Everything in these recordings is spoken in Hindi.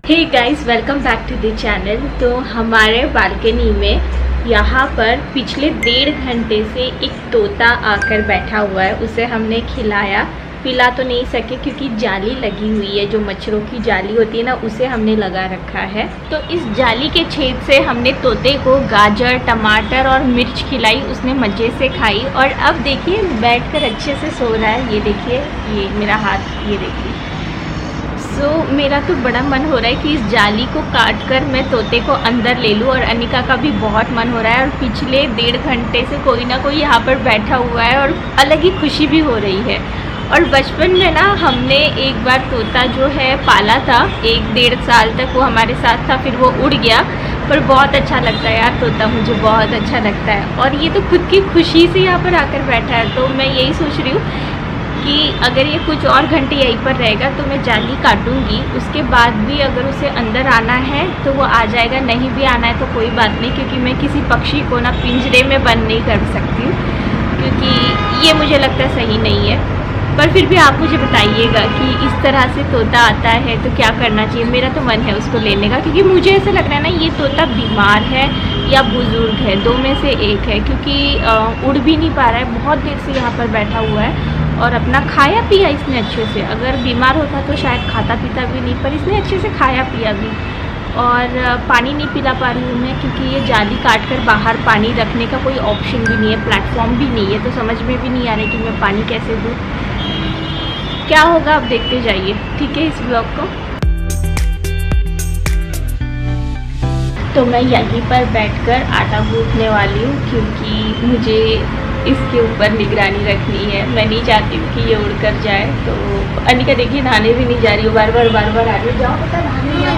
Hey guys, welcome back to the channel. तो हमारे बालकनी में यहाँ पर पिछले 1.5 घंटे से एक तोता आकर बैठा हुआ है। उसे हमने खिलाया, पिला तो नहीं सके क्योंकि जाली लगी हुई है, जो मच्छरों की जाली होती है ना, उसे हमने लगा रखा है। तो इस जाली के छेद से हमने तोते को गाजर, टमाटर और मिर्च खिलाई। उसने मज़े से खाई और अब देखिए बैठकर अच्छे से सो रहा है। ये देखिए, ये मेरा हाथ, ये देखिए। मेरा तो बड़ा मन हो रहा है कि इस जाली को काट कर मैं तोते को अंदर ले लूँ, और अनिका का भी बहुत मन हो रहा है। और पिछले 1.5 घंटे से कोई ना कोई यहाँ पर बैठा हुआ है और अलग ही खुशी भी हो रही है। और बचपन में ना हमने एक बार तोता जो है पाला था, 1-1.5 साल तक वो हमारे साथ था, फिर वो उड़ गया। पर बहुत अच्छा लगता है यार, तोता मुझे बहुत अच्छा लगता है। और ये तो खुद की खुशी से यहाँ पर आकर बैठा है। तो मैं यही सोच रही हूँ कि अगर ये कुछ और घंटे यहीं पर रहेगा तो मैं जाली काटूंगी। उसके बाद भी अगर उसे अंदर आना है तो वो आ जाएगा, नहीं भी आना है तो कोई बात नहीं, क्योंकि मैं किसी पक्षी को ना पिंजरे में बंद नहीं कर सकती हूँ, क्योंकि ये मुझे लगता है सही नहीं है। पर फिर भी आप मुझे बताइएगा कि इस तरह से तोता आता है तो क्या करना चाहिए। मेरा तो मन है उसको लेने का, क्योंकि मुझे ऐसा लग रहा है ना ये तोता बीमार है या बुज़ुर्ग है, दो में से एक है, क्योंकि उड़ भी नहीं पा रहा है। बहुत देर से यहाँ पर बैठा हुआ है और अपना खाया पिया इसने अच्छे से। अगर बीमार होता तो शायद खाता पीता भी नहीं, पर इसने अच्छे से खाया पिया भी। और पानी नहीं पिला पा रही हूँ मैं, क्योंकि ये जाली काट कर बाहर पानी रखने का कोई ऑप्शन भी नहीं है, प्लेटफॉर्म भी नहीं है। तो समझ में भी नहीं आ रहा कि मैं पानी कैसे दूँ। क्या होगा आप देखते जाइए, ठीक है, इस ब्लॉग को। तो मैं यहीं पर बैठकर आटा गूंथने वाली हूँ, क्योंकि मुझे इसके ऊपर निगरानी रखनी है। मैं नहीं चाहती हूँ कि ये उड़कर जाए। तो अनिका देखिए नहाने भी नहीं जा रही हो, बार बार आ रही हो। जाओ पता नहाने जाओ।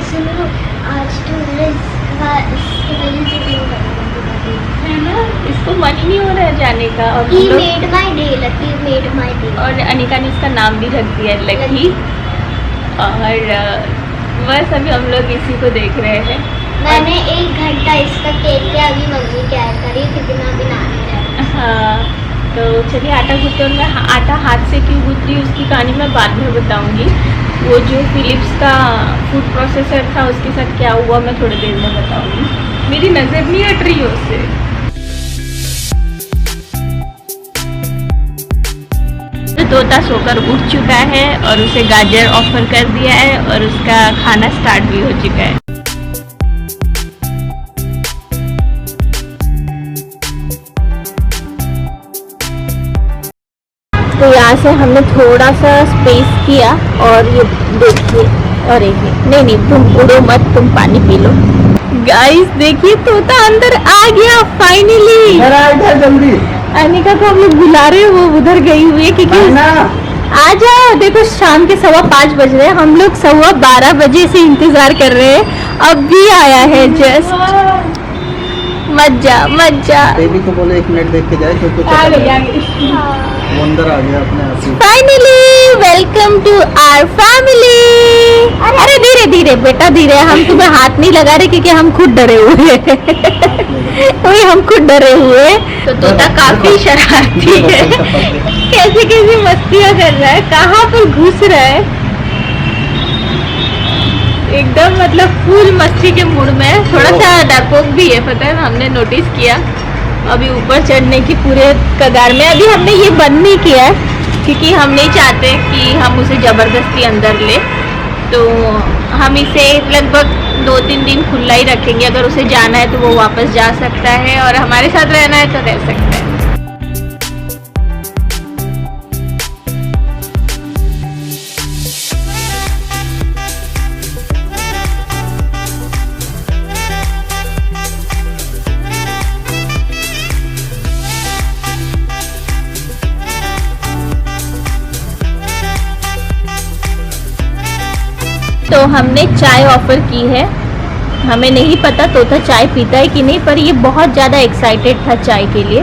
आज तो है ना, इसको मन ही नहीं हो रहा है जाने का। और और अनिका ने इसका नाम भी रख दिया लकी। और बस अभी हम लोग इसी को देख रहे हैं। मैंने 1 घंटा इसका खेल के अभी मम्मी क्या करी, कितना भी नहाने जाए। हाँ, तो चलिए आटा गूंथते। और मैं आटा हाथ से क्यों गूंथ रही हूँ उसकी कहानी मैं बाद में बताऊँगी। वो जो फिलिप्स का फूड प्रोसेसर था उसके साथ क्या हुआ मैं थोड़ी देर में बताऊँगी। मेरी नज़र नहीं हट रही है उससे। तो तोता सोकर उठ चुका है और उसे गाजर ऑफर कर दिया है और उसका खाना स्टार्ट भी हो चुका है। तो यहाँ से हमने थोड़ा सा स्पेस किया और ये देखिए, और एक नहीं तुम उड़ो मत, तुम पानी पी लो। गाइस देखिए तोता अंदर आ गया फाइनली। जल्दी अनिका को हम लोग बुला रहे हैं, वो उधर गई हुई है, क्योंकि आ जाओ। देखो शाम के 5:15 बज रहे हैं, हम लोग 12:15 बजे से इंतजार कर रहे हैं, अब भी आया है जस्ट। मज्जा बेबी को बोले 1 मिनट देख के जाए तो कुछ आ गई वो अंदर आ गया अपने आप ही। Finally welcome to our family. अरे धीरे धीरे बेटा, धीरे। हम तुम्हें हाथ नहीं लगा रहे क्योंकि हम खुद डरे हुए वही हम खुद डरे हुए। तो तोता काफी शरारती है, कैसी मस्तियाँ कर रहा है, कहाँ पर घुस रहा है, एकदम मतलब फुल मस्ती के मूड में। थोड़ा सा डरपोक भी है, पता है ना, हमने नोटिस किया। अभी ऊपर चढ़ने की पूरे कगार में। अभी हमने ये बंद नहीं किया है क्योंकि हम नहीं चाहते कि हम उसे ज़बरदस्ती अंदर ले। तो हम इसे लगभग 2-3 दिन खुला ही रखेंगे। अगर उसे जाना है तो वो वापस जा सकता है, और हमारे साथ रहना है तो रह सकता है। तो हमने चाय ऑफर की है। हमें नहीं पता तोता चाय पीता है कि नहीं, पर ये बहुत ज़्यादा एक्साइटेड था चाय के लिए।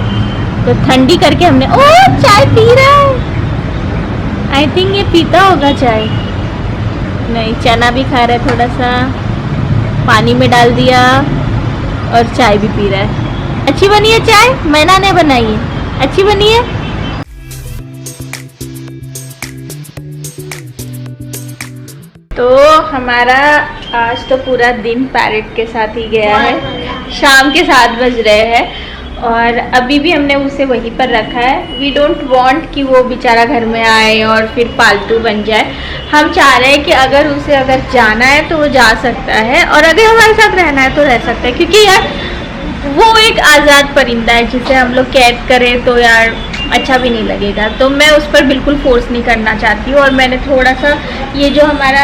तो ठंडी करके हमने, ओह चाय पी रहा है। आई थिंक ये पीता होगा चाय। नहीं, चना भी खा रहा है, थोड़ा सा पानी में डाल दिया और चाय भी पी रहा है। अच्छी बनी है चाय, मैंने ने बनाई है, अच्छी बनी है। तो हमारा आज तो पूरा दिन पैरेट के साथ ही गया है। शाम के 7 बज रहे हैं और अभी भी हमने उसे वहीं पर रखा है। वी डोंट वांट कि वो बेचारा घर में आए और फिर पालतू बन जाए। हम चाह रहे हैं कि अगर जाना है तो वो जा सकता है और अगर हमारे साथ रहना है तो रह सकता है, क्योंकि यार वो एक आज़ाद परिंदा है जिसे हम लोग कैद करें तो यार अच्छा भी नहीं लगेगा। तो मैं उस पर बिल्कुल फोर्स नहीं करना चाहती हूँ और मैंने थोड़ा सा ये जो हमारा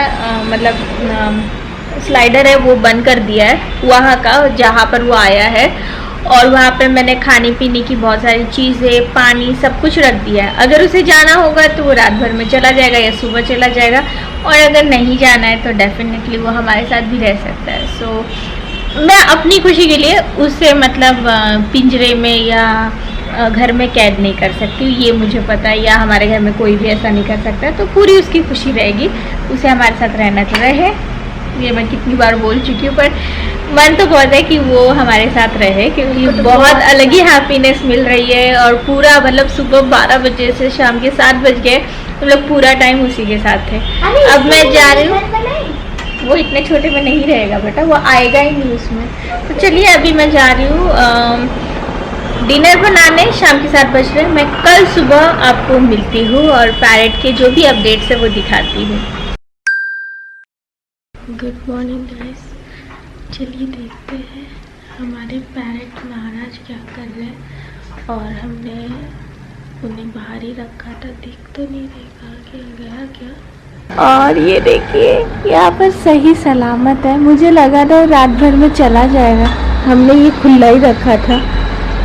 स्लाइडर है वो बंद कर दिया है वहाँ का, जहाँ पर वो आया है। और वहाँ पे मैंने खाने पीने की बहुत सारी चीज़ें, पानी, सब कुछ रख दिया है। अगर उसे जाना होगा तो वो रात भर में चला जाएगा या सुबह चला जाएगा, और अगर नहीं जाना है तो डेफिनेटली वो हमारे साथ भी रह सकता है। सो मैं अपनी खुशी के लिए उसे मतलब पिंजरे में या घर में कैद नहीं कर सकती, ये मुझे पता है, या हमारे घर में कोई भी ऐसा नहीं कर सकता। तो पूरी उसकी खुशी रहेगी, उसे हमारे साथ रहना तो रहे। ये मैं कितनी बार बोल चुकी हूँ, पर मन तो बहुत है कि वो हमारे साथ रहे, क्योंकि तो बहुत अलग ही हैप्पीनेस मिल रही है। और पूरा मतलब सुबह 12 बजे से शाम के 7 बज गए, हम लोग पूरा टाइम उसी के साथ थे। अब मैं जा रही हूँ, वो इतने छोटे में नहीं रहेगा बेटा, वो आएगा ही नहीं उसमें। तो चलिए अभी मैं जा रही हूँ डिनर बनाने। शाम के 7 बज रहे हैं। मैं कल सुबह आपको मिलती हूँ और पैरेट के जो भी अपडेट्स है वो दिखाती हूँ। गुड मॉर्निंग गाइस, चलिए देखते हैं हमारे पैरेट महाराज क्या कर रहे हैं। और हमने उन्हें बाहर ही रखा था, दिख तो नहीं रहेगा कि गया क्या। और ये देखिए यहाँ पर सही सलामत है। मुझे लगा था रात भर में चला जाएगा, हमने ये खुला ही रखा था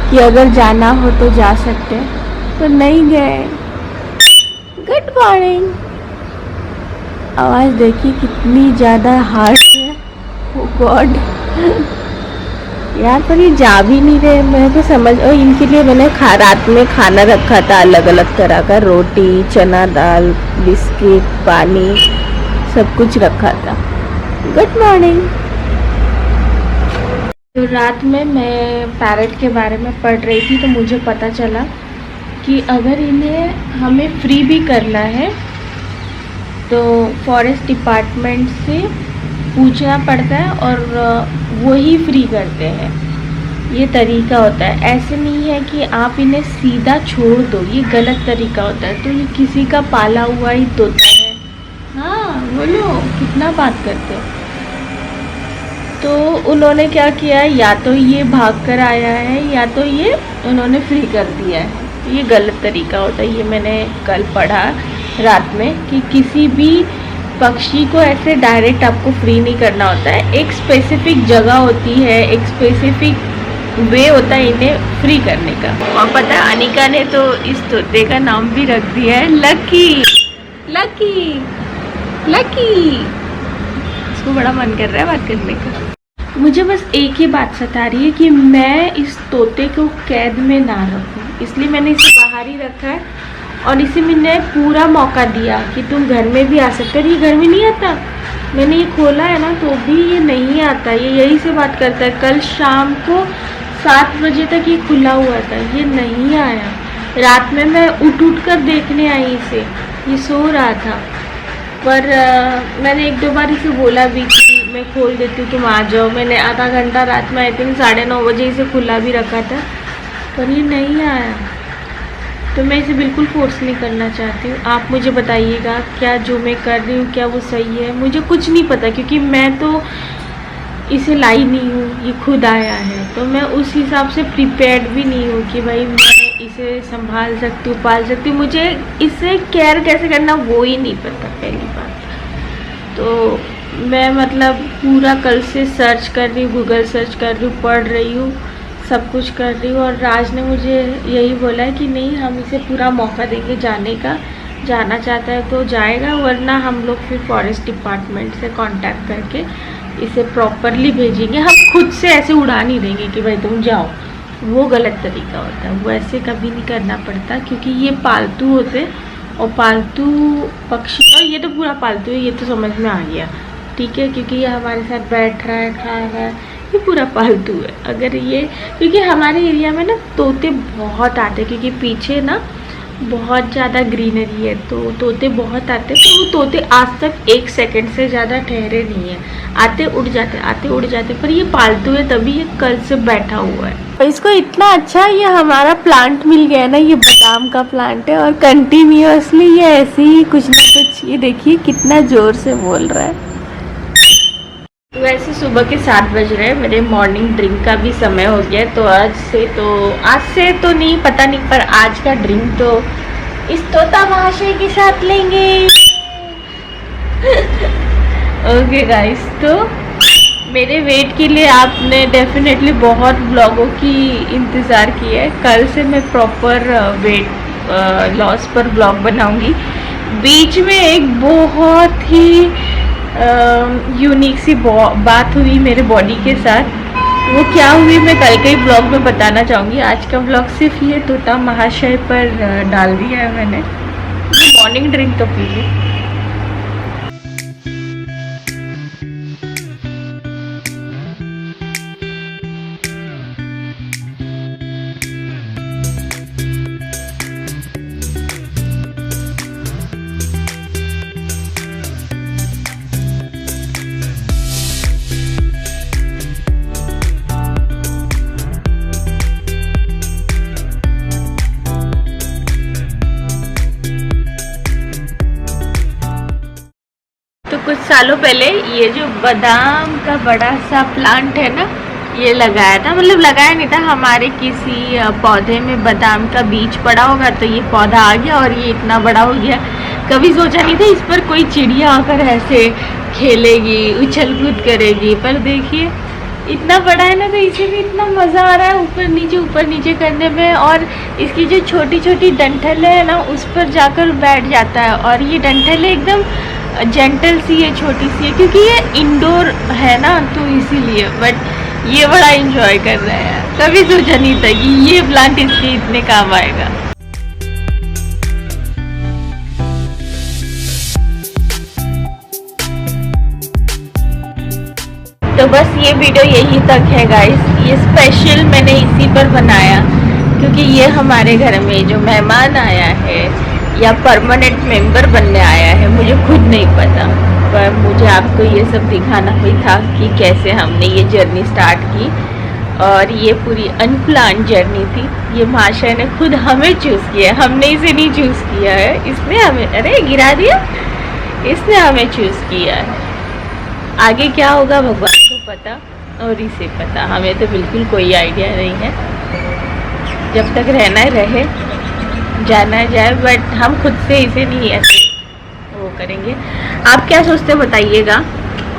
कि अगर जाना हो तो जा सकते हैं, तो नहीं गए। Good morning. आवाज़ देखिए कितनी ज़्यादा हार्श है। ओ गॉड यार, पर ये जा भी नहीं रहे। मैं तो समझ, और इनके लिए मैंने रात में खाना रखा था अलग अलग तरह का, रोटी, चना दाल, बिस्किट, पानी, सब कुछ रखा था। Good morning. तो रात में मैं पैरेट के बारे में पढ़ रही थी, तो मुझे पता चला कि अगर इन्हें हमें फ्री भी करना है तो फॉरेस्ट डिपार्टमेंट से पूछना पड़ता है और वो ही फ्री करते हैं। ये तरीका होता है, ऐसे नहीं है कि आप इन्हें सीधा छोड़ दो, ये गलत तरीका होता है। तो ये किसी का पाला हुआ ही तोता है। हाँ बोलो, कितना बात करते हो। तो उन्होंने क्या किया, या तो ये भाग कर आया है या तो ये उन्होंने फ्री कर दिया है। ये गलत तरीका होता है। ये मैंने कल पढ़ा रात में कि किसी भी पक्षी को ऐसे डायरेक्ट आपको फ्री नहीं करना होता है। एक स्पेसिफिक जगह होती है, एक स्पेसिफिक वे होता है इन्हें फ्री करने का। और पता है अनिका ने तो इस तोते का नाम भी रख दिया है लकी। लकी लकी, इसको बड़ा मन कर रहा है बात करने का। मुझे बस एक ही बात सता रही है कि मैं इस तोते को कैद में ना रखूं, इसलिए मैंने इसे बाहर ही रखा है। और इसे मैंने पूरा मौका दिया कि तुम घर में भी आ सकते हो। ये घर में नहीं आता, मैंने ये खोला है ना तो भी ये नहीं आता, ये यही से बात करता है। कल शाम को 7 बजे तक ये खुला हुआ था, ये नहीं आया। रात में मैं उठ कर देखने आई इसे, ये सो रहा था। पर मैंने 1-2 बार इसे बोला भी कि मैं खोल देती हूँ, तुम आ जाओ। मैंने आधा घंटा रात में, आई थिंक 9:30 बजे इसे खुला भी रखा था, पर ये नहीं आया। तो मैं इसे बिल्कुल फोर्स नहीं करना चाहती हूँ। आप मुझे बताइएगा क्या जो मैं कर रही हूँ क्या वो सही है। मुझे कुछ नहीं पता, क्योंकि मैं तो इसे लाई नहीं हूँ, ये खुद आया है। तो मैं उस हिसाब से प्रिपेयर्ड भी नहीं हूँ कि भाई मैं इसे संभाल सकती हूँ, पाल सकती हूँ। मुझे इससे केयर कैसे करना वो ही नहीं पता, पहली बात। तो मैं मतलब पूरा कल से सर्च कर रही हूँ, गूगल सर्च कर रही हूँ, पढ़ रही हूँ, सब कुछ कर रही हूँ। और राज ने मुझे यही बोला है कि नहीं, हम इसे पूरा मौका देंगे जाने का। जाना चाहता है तो जाएगा, वरना हम लोग फिर फॉरेस्ट डिपार्टमेंट से कांटेक्ट करके इसे प्रॉपरली भेजेंगे। हम खुद से ऐसे उड़ा नहीं देंगे कि भाई तुम जाओ, वो गलत तरीका होता है। वो ऐसे कभी नहीं करना पड़ता, क्योंकि ये पालतू होते और पालतू पक्षी, और ये तो पूरा पालतू है, ये तो समझ में आ गया, ठीक है। क्योंकि ये हमारे साथ बैठ रहा है, खा रहा है, ये पूरा पालतू है। अगर ये, क्योंकि हमारे एरिया में ना तोते बहुत आते हैं, क्योंकि पीछे ना बहुत ज़्यादा ग्रीनरी है तो तोते बहुत आते हैं, पर वो तोते आज तक 1 सेकंड से ज़्यादा ठहरे नहीं हैं। आते उड़ जाते, पर ये पालतू है तभी ये कल से बैठा हुआ है। इसको इतना अच्छा ये हमारा प्लांट मिल गया है ना, ये बादाम का प्लांट है और कंटिन्यूअसली ये ऐसे ही कुछ ना कुछ, ये देखिए कितना ज़ोर से बोल रहा है। वैसे सुबह के 7 बज रहे हैं, मेरे मॉर्निंग ड्रिंक का भी समय हो गया है। तो आज से तो नहीं पता नहीं, पर आज का ड्रिंक तो इस तोता महाशय के साथ लेंगे। ओके गाइस, तो मेरे वेट के लिए आपने डेफिनेटली बहुत ब्लॉगों की इंतज़ार की है। कल से मैं प्रॉपर वेट लॉस पर ब्लॉग बनाऊंगी। बीच में एक बहुत ही यूनिक सी बात हुई मेरे बॉडी के साथ, वो क्या हुई मैं कल के ही ब्लॉग में बताना चाहूँगी। आज का ब्लॉग सिर्फ ये तोता महाशय पर डाल दिया है मैंने। ये मॉर्निंग ड्रिंक तो पी ली। कुछ सालों पहले ये जो बादाम का बड़ा सा प्लांट है ना, ये लगाया था, मतलब लगाया नहीं था, हमारे किसी पौधे में बादाम का बीज पड़ा होगा तो ये पौधा आ गया और ये इतना बड़ा हो गया। कभी सोचा नहीं था इस पर कोई चिड़िया आकर ऐसे खेलेगी, उछल कूद करेगी, पर देखिए इतना बड़ा है ना, तो इसे भी इतना मज़ा आ रहा है ऊपर नीचे करने में। और इसकी जो छोटी छोटी डंठल है ना, उस पर जाकर बैठ जाता है और ये डंठल एकदम जेंटल सी है, छोटी सी है, क्योंकि ये इंडोर है ना तो इसीलिए। बट ये बड़ा एंजॉय कर रहा है। कभी सोचा नहीं था कि ये प्लांट इसके इतने काम आएगा। तो बस ये वीडियो यहीं तक है गाइस। ये स्पेशल मैंने इसी पर बनाया क्योंकि ये हमारे घर में जो मेहमान आया है या परमानेंट मेंबर बनने आया है, मुझे खुद नहीं पता, पर मुझे आपको ये सब दिखाना ही था कि कैसे हमने ये जर्नी स्टार्ट की। और ये पूरी अनप्लान जर्नी थी। ये महाशय ने खुद हमें चूज़ किया, हमने इसे नहीं चूज़ किया है, इसने हमें, अरे गिरा दिया, इसने हमें चूज़ किया है। आगे क्या होगा भगवान को पता और इसे पता, हमें तो बिल्कुल कोई आइडिया नहीं है। जब तक रहना है रहे, जाना जाए, बट हम खुद से इसे नहीं ऐसे वो करेंगे। आप क्या सोचते बताइएगा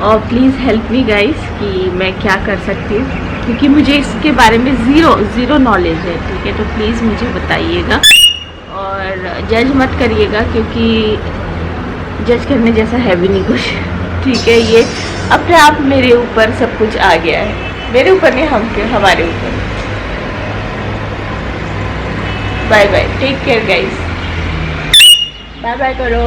और प्लीज़ हेल्प मी गाइस कि मैं क्या कर सकती हूँ, क्योंकि मुझे इसके बारे में ज़ीरो नॉलेज है, ठीक है। तो प्लीज़ मुझे बताइएगा और जज मत करिएगा, क्योंकि जज करने जैसा है भी नहीं कुछ, ठीक है। ये अपने आप मेरे ऊपर सब कुछ आ गया है, मेरे ऊपर नहीं, हमारे ऊपर। Bye bye, take care guys, bye bye करो।